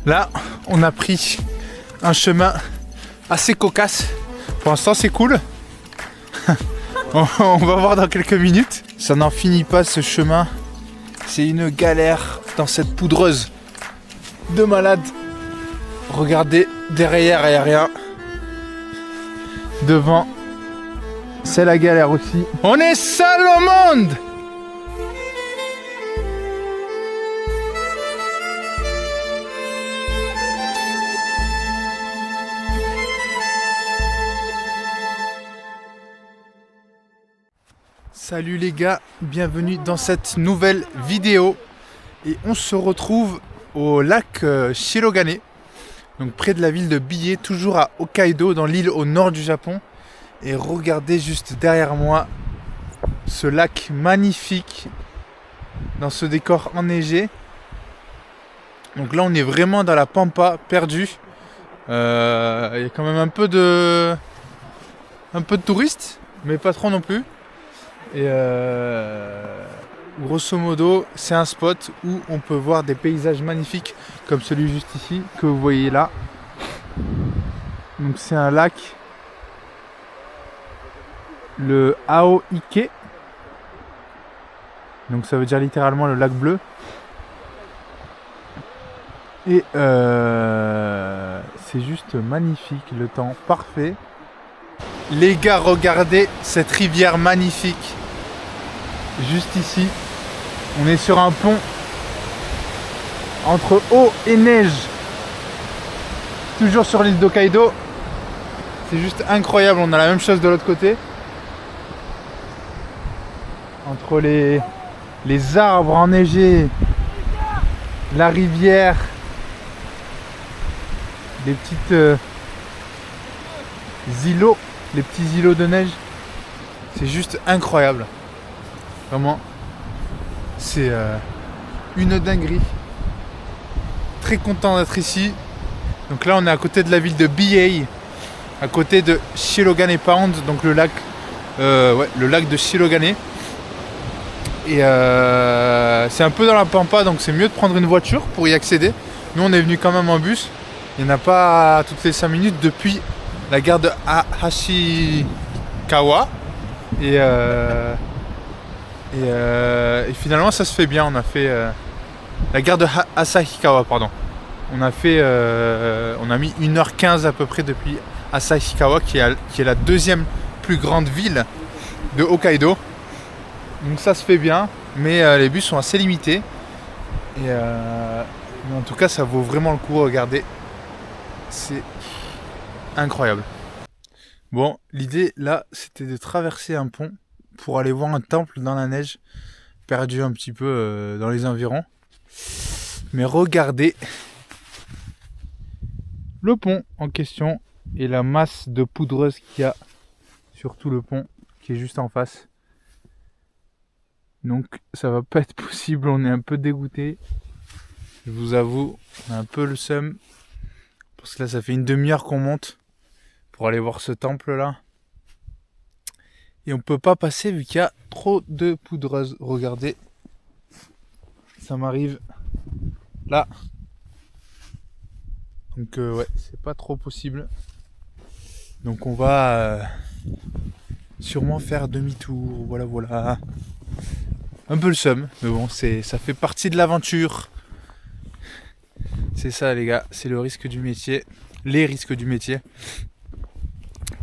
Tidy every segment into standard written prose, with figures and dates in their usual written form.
Là, on a pris un chemin assez cocasse. Pour l'instant, c'est cool. On va voir dans quelques minutes. Ça n'en finit pas ce chemin. C'est une galère dans cette poudreuse de malade. Regardez, derrière, il n'y a rien. Devant, c'est la galère aussi. On est seul au monde! Salut les gars, bienvenue dans cette nouvelle vidéo. Et on se retrouve au lac Shirogane, donc près de la ville de Biei, toujours à Hokkaido, dans l'île au nord du Japon. Et regardez juste derrière moi ce lac magnifique dans ce décor enneigé. Donc là on est vraiment dans la pampa perdue. Il y a quand même un peu de touristes, mais pas trop non plus. Et grosso modo, c'est un spot où on peut voir des paysages magnifiques comme celui juste ici que vous voyez là. Donc c'est un lac, le Aoike. Donc ça veut dire littéralement le lac bleu. Et c'est juste magnifique, le temps parfait. Les gars, regardez cette rivière magnifique. Juste ici, on est sur un pont entre eau et neige. Toujours sur l'île d'Hokkaido. C'est juste incroyable, on a la même chose de l'autre côté. Entre les arbres enneigés, la rivière, des petites îlots. Les petits îlots de neige, c'est juste incroyable. Vraiment, c'est une dinguerie. Très content d'être ici. Donc là, on est à côté de la ville de Biei, à côté de Shirogane Pond, donc le lac de Shirogane. Et c'est un peu dans la pampa, donc c'est mieux de prendre une voiture pour y accéder. Nous, on est venu quand même en bus. Il n'y en a pas toutes les 5 minutes depuis la gare de Hashikawa et finalement ça se fait bien. On a fait la gare de Asahikawa, pardon. On a mis 1h15 à peu près depuis Asahikawa qui est la deuxième plus grande ville de Hokkaido. Donc ça se fait bien, mais les bus sont assez limités. Mais en tout cas ça vaut vraiment le coup, regardez. C'est incroyable. Bon, l'idée là, c'était de traverser un pont pour aller voir un temple dans la neige, perdu un petit peu dans les environs. Mais regardez le pont en question et la masse de poudreuse qu'il y a sur tout le pont qui est juste en face. Donc ça va pas être possible, on est un peu dégoûté. Je vous avoue, on a un peu le seum. Parce que là, ça fait une demi-heure qu'on monte pour aller voir ce temple-là. Et on peut pas passer vu qu'il y a trop de poudreuse. Regardez. Ça m'arrive là. Donc ouais, c'est pas trop possible. Donc on va sûrement faire demi-tour. Voilà. Un peu le seum. Mais bon, ça fait partie de l'aventure. C'est ça les gars, c'est le risque du métier, les risques du métier.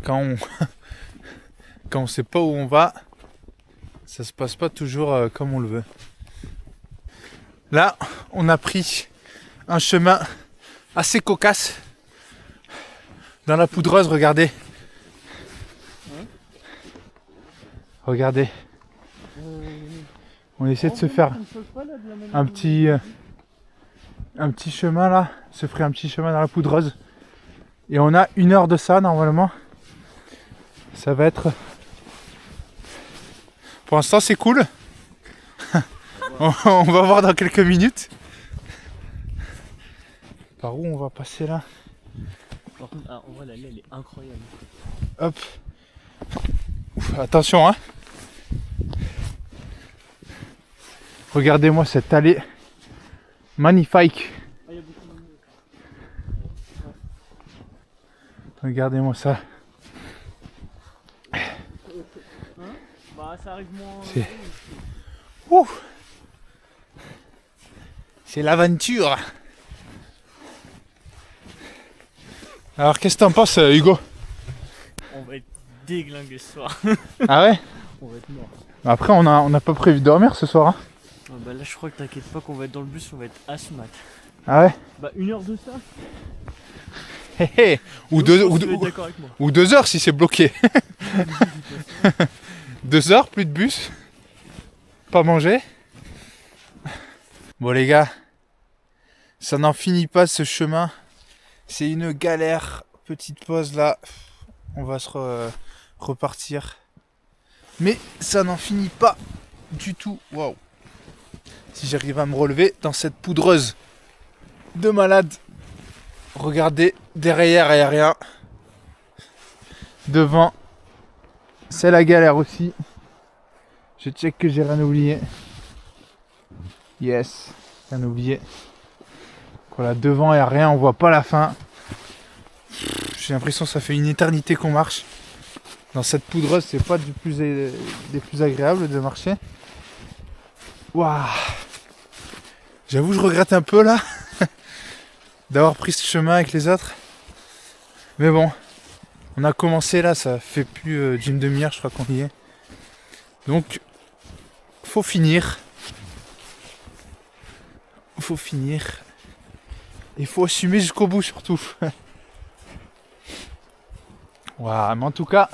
Quand on sait pas où on va, ça se passe pas toujours comme on le veut. Là, on a pris un chemin assez cocasse dans la poudreuse, regardez. Regardez. On essaie de se faire un petit chemin là, se ferait un petit chemin dans la poudreuse. Et on a 1 heure de ça normalement. Ça va être... Pour l'instant c'est cool. On va voir dans quelques minutes. Par où on va passer là? Par contre, on voit la laine, elle est incroyable. Hop. Ouf, attention hein. Regardez-moi cette allée magnifique. Regardez-moi ça. Bah ça arrive moins. C'est- Ouh. C'est l'aventure. Alors qu'est-ce que t'en penses Hugo? On va être déglingué ce soir. Ah ouais? On va être mort. Après on n'a pas prévu de dormir ce soir. Hein. Ah bah là je crois que t'inquiète pas qu'on va être dans le bus, on va être à ce mat. Ah ouais? Bah 1 heure de ça. Hé hé. Ou Donc, je 2 pense que tu vas être d'accord avec moi. ou 2 heures si c'est bloqué. 2 heures, plus de bus. Pas manger. Bon les gars, ça n'en finit pas ce chemin. C'est une galère. Petite pause là. On va se repartir. Mais ça n'en finit pas du tout. Waouh. Si j'arrive à me relever dans cette poudreuse de malade. Regardez, derrière, il n'y a rien. Devant, c'est la galère aussi. Je check que j'ai rien oublié. Yes, rien oublié. Voilà, devant, il n'y a rien, on voit pas la fin. J'ai l'impression que ça fait une éternité qu'on marche. Dans cette poudreuse, c'est pas des plus agréables de marcher. Waouh. J'avoue, je regrette un peu là d'avoir pris ce chemin avec les autres. Mais bon, on a commencé là, ça fait plus d'une demi-heure, je crois qu'on y est. Donc, faut finir. Faut finir. Il faut assumer jusqu'au bout surtout. Waouh, mais en tout cas,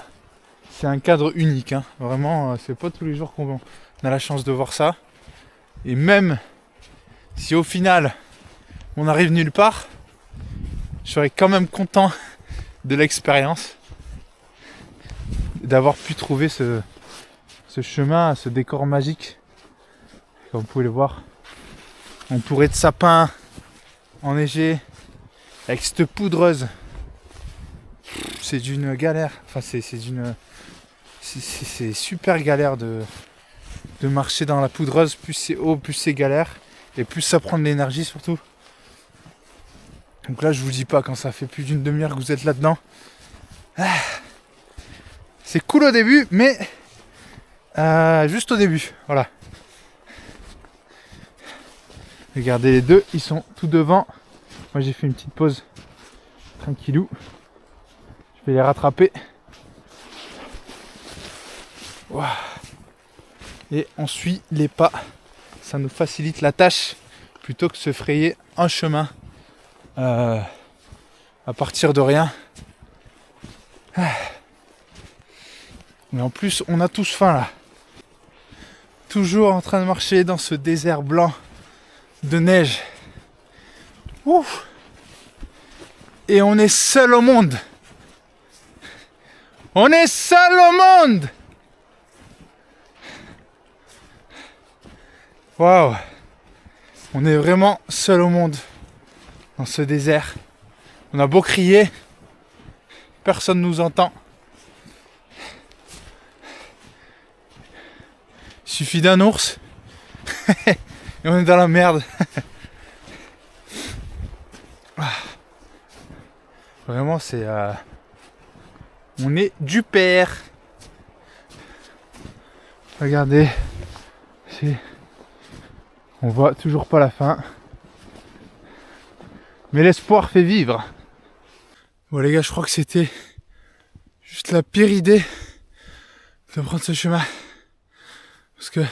c'est un cadre unique. Hein. Vraiment, c'est pas tous les jours qu'on a la chance de voir ça. Et même si au final, on arrive nulle part, je serais quand même content de l'expérience. D'avoir pu trouver ce chemin, ce décor magique. Comme vous pouvez le voir. Entouré de sapins, enneigés, avec cette poudreuse. C'est d'une galère. Enfin, c'est super galère de marcher dans la poudreuse. Plus c'est haut, plus c'est galère. Et plus ça prend de l'énergie surtout. Donc là, je vous dis pas, quand ça fait plus d'une demi-heure que vous êtes là-dedans. C'est cool au début, mais juste au début. Voilà. Regardez les deux, ils sont tout devant. Moi j'ai fait une petite pause. Tranquillou. Je vais les rattraper. Wow. Et on suit les pas. Ça nous facilite la tâche plutôt que de se frayer un chemin à partir de rien. Mais en plus on a tous faim là. Toujours en train de marcher dans ce désert blanc de neige. Ouf. Et on est seul au monde. On est seul au monde. Waouh. On est vraiment seul au monde dans ce désert. On a beau crier, personne ne nous entend. Il suffit d'un ours et on est dans la merde. Vraiment, c'est on est du père. Regardez, on voit toujours pas la fin, mais l'espoir fait vivre. Bon les gars, je crois que c'était juste la pire idée de prendre ce chemin parce que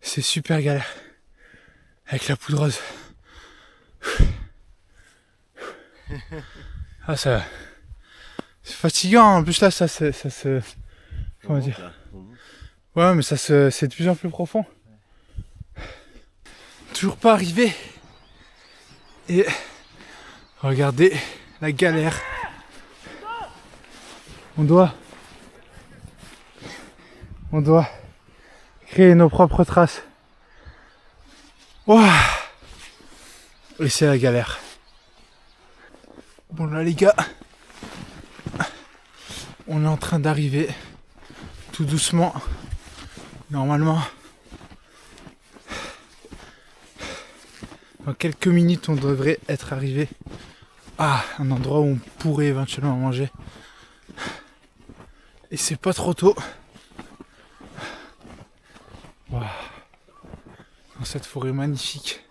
c'est super galère avec la poudreuse. Ah ça, c'est fatigant. En plus là, ça se, comment dire. Ouais, mais c'est de plus en plus profond. Toujours pas arrivé. Et regardez la galère. On doit créer nos propres traces. Wow. Et c'est la galère. Bon là les gars, on est en train d'arriver tout doucement. Normalement, dans quelques minutes on devrait être arrivé Ah, un endroit où on pourrait éventuellement manger. Et c'est pas trop tôt. Wow. Dans cette forêt magnifique.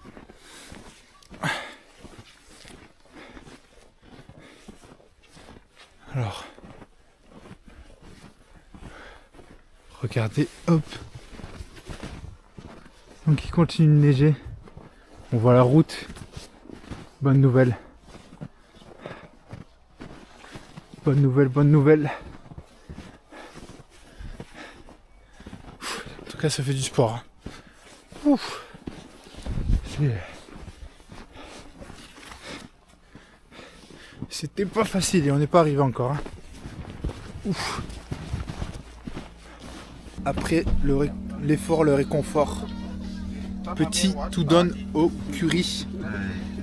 Alors, regardez, hop. Donc il continue de neiger. On voit la route. Bonne nouvelle. Bonne nouvelle, bonne nouvelle. En tout cas, ça fait du sport. Ouf. C'était pas facile et on n'est pas arrivé encore. Ouf. Après l'effort, le réconfort. Petit tout donne au curry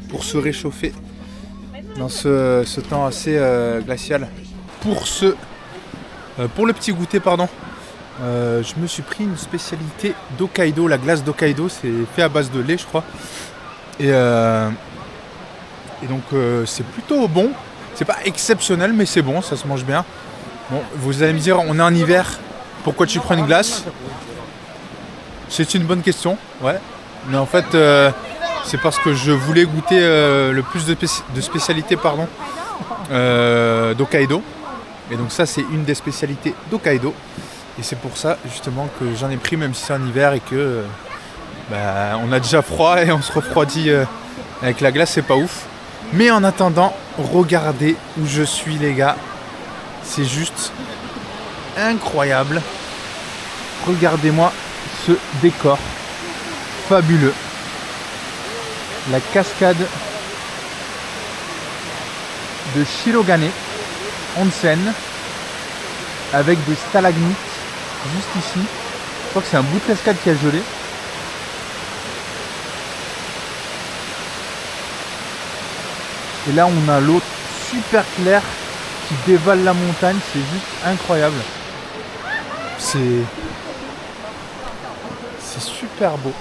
pour se réchauffer dans ce temps assez glacial. Pour le petit goûter, pardon, je me suis pris une spécialité d'Hokkaido. La glace d'Hokkaido, c'est fait à base de lait, je crois. Et donc c'est plutôt bon. C'est pas exceptionnel, mais c'est bon, ça se mange bien. Bon, vous allez me dire, on est en hiver, pourquoi tu prends une glace? C'est une bonne question, ouais. Mais en fait, c'est parce que je voulais goûter le plus de spécialités d'Hokkaido. Et donc ça, c'est une des spécialités d'Hokkaido. Et c'est pour ça, justement, que j'en ai pris, même si c'est en hiver et que on a déjà froid et on se refroidit avec la glace, c'est pas ouf. Mais en attendant, regardez où je suis, les gars. C'est juste incroyable. Regardez-moi ce décor fabuleux. La cascade de Shirogane Onsen avec des stalagmites juste ici. Je crois que c'est un bout de cascade qui a gelé. Et là on a l'eau super claire qui dévale la montagne, c'est juste incroyable. C'est super beau,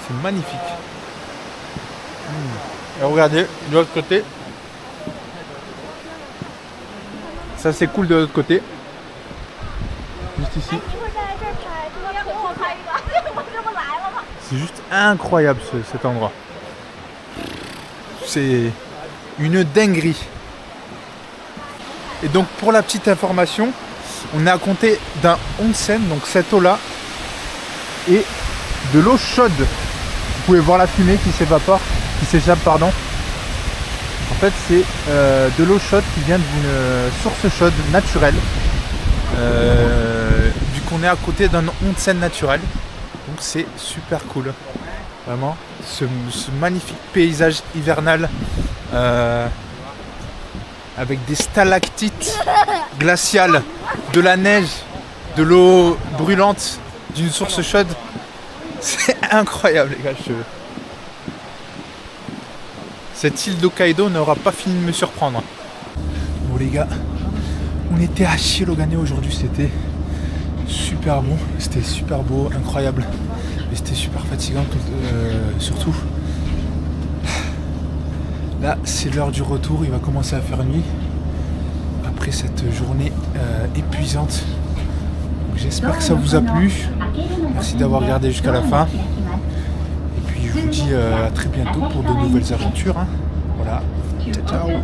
c'est magnifique. Et regardez, de l'autre côté, ça c'est cool de l'autre côté, juste ici. C'est juste incroyable cet endroit. C'est une dinguerie. Et donc pour la petite information, on est à compter d'un onsen, donc cette eau là, et de l'eau chaude. Vous pouvez voir la fumée qui s'échappe, pardon. En fait c'est de l'eau chaude qui vient d'une source chaude naturelle. Vu qu'on est à côté d'un onsen naturel. Donc c'est super cool. Vraiment, ce magnifique paysage hivernal avec des stalactites glaciales, de la neige, de l'eau brûlante, d'une source chaude. C'est incroyable, les gars. Cette île d'Hokkaido n'aura pas fini de me surprendre. Bon, les gars, on était à Shirogane aujourd'hui. C'était super bon, c'était super beau, incroyable. Mais c'était super fatigant, surtout. Là, c'est l'heure du retour. Il va commencer à faire nuit après cette journée épuisante. J'espère que ça vous a plu. Merci d'avoir regardé jusqu'à la fin. Et puis je vous dis à très bientôt pour de nouvelles aventures. Voilà. Ciao, ciao.